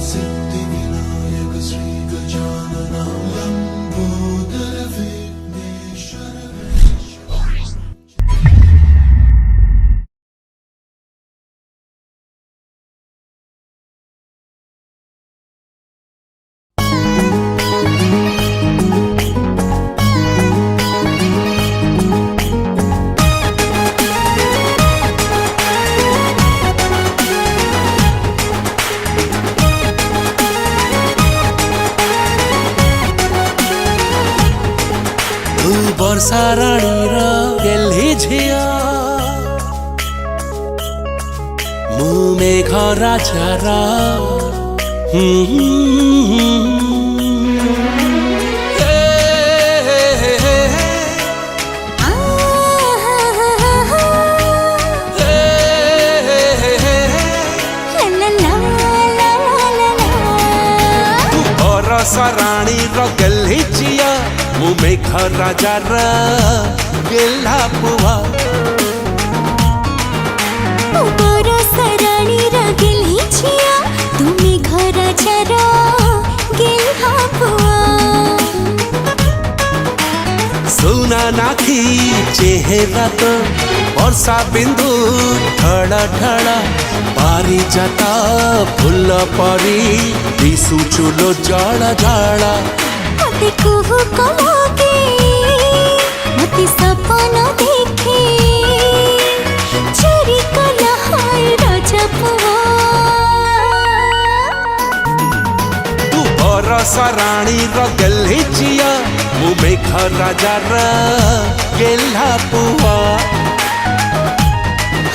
सिद्धिविनायक श्री गजानन लंबोदर विघ्नेश्वर। ବର୍ଷା ରାଣୀର ଗେହ୍ଲି ଝିଅ ମୁଁ ମେଘ ରାଜାର ବର୍ଷା ରାଣୀର ଗେହ୍ଲି ଝିଅ ମୁଁ ମେଘ ରାଜାର ଗେହ୍ଲା ପୁଅ। ବର୍ଷା ରାଣୀର ଗେହ୍ଲି ଝିଅ ତୁ ମେଘ ରାଜାର ଗେହ୍ଲା ପୁଅ। ସୁନା ନାଖି ଚେହେରା ତ ବର୍ଷା ବିନ୍ଦୁ ଢଳ ଢଳ ପାରିଜାତ ଫୁଲ ପରି ଦିଶୁଛୁ ଲୋ ଜଳ ଜଳ। मते कुहू कलागे मते सपना देखे चोरी कला हाय राजा पुआ। तू ବର୍ଷା ରାଣୀର ଗେହ୍ଲି ଝିଅ ମୁଁ ମେଘ ରାଜାର ଗେହ୍ଲା ପୁଅ।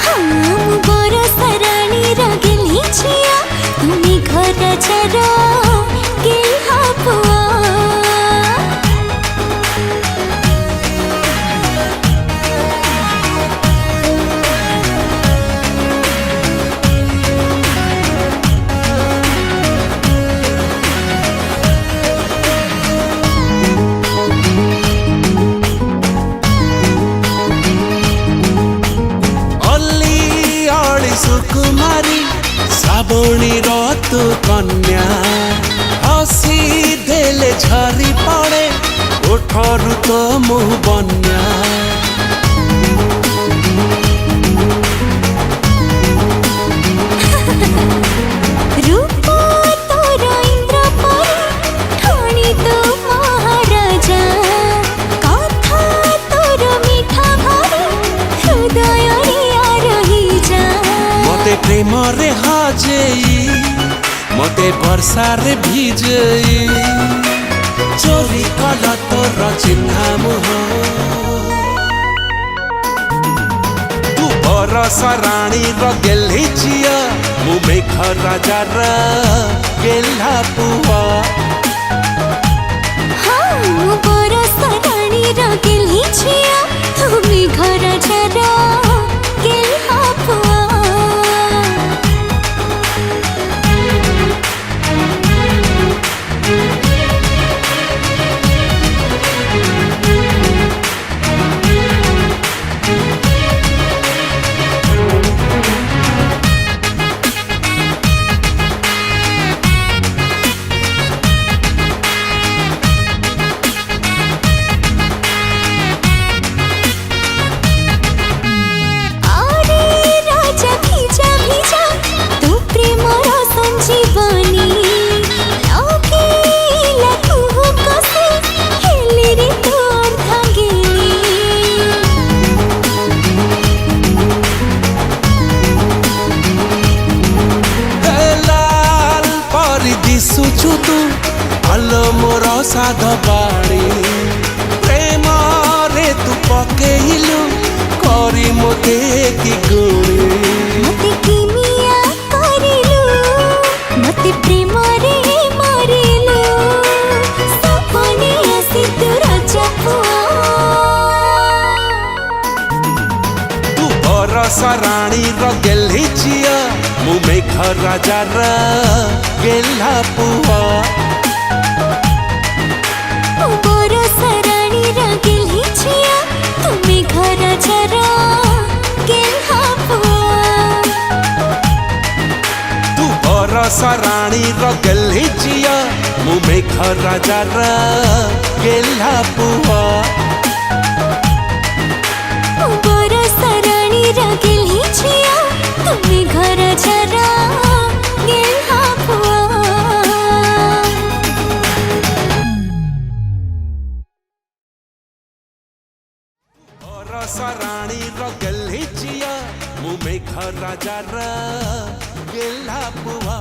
हाँ मु ବର୍ଷା ରାଣୀର ଗେହ୍ଲି ଝିଅ ତୁ ମେଘ ରାଜାର ଗେହ୍ଲା ପୁଆ। ସୁକୁମାରୀ ଶ୍ରାବଣୀର ତୁ କନ୍ୟା ହସି ଦେଲେ ଝରି ପଡ଼େ ଓଠରୁ ତ ମୁହ ବନ୍ୟା। रूप तोर इंद्र परी ठाणी तो महाराजा कथा तोर मीठा भारी हृदय रही जा। मते प्रेम रे हाजेई मते वर्षा रे भिजेई चोरी कला तोर चिन्हा मुह। तू ବର୍ଷା ରାଣୀର ଗେହ୍ଲି ଝିଅ ମୁଁ ମେଘ ରାଜାର ଗେହ୍ଲା ପୁଅ। हाँ ବର୍ଷା ରାଣୀର ଗେହ୍ଲି ଝିଅ ତୁ ମେଘ ରାଜାର ଗେହ୍ଲା ପୁଅ। ଦିଶୁଛୁ ତୁ ଭଲ ମୋର ସାଧ ବାଣୀ ପ୍ରେମରେ ତୁ ପକେଇଲୁ କରି ମୋତେ କି ଗୁଣି। ମତେ କିମିଆ କରିଲୁ ମତେ ପ୍ରେମରେ ମାରିଲୁ ସପନେ ଆସି ତୁ ରାଜା ପୁଅ। ତୁ ବର୍ଷା ରାଣୀର ଗେହ୍ଲି ଝିଅ ମୁଁ ମେଘ ରାଜାର ଗେହ୍ଲା ପୁଅ। ବର୍ଷା ରାଣୀର ଗେହ୍ଲି ଝିଅ ତୁ ମେଘ ରାଜାର ଗେହ୍ଲା ପୁଅ। ତୁ ବର୍ଷା राणी गेल्ही झिया मु मेघ राजार गेल्हा पुआ बरस राणी गेल्ही झिया तुम्ही घर जरा गेल्हा पुआ बरस राणी गेल्ही झिया मु मेघ राजार गेल्हा पुआ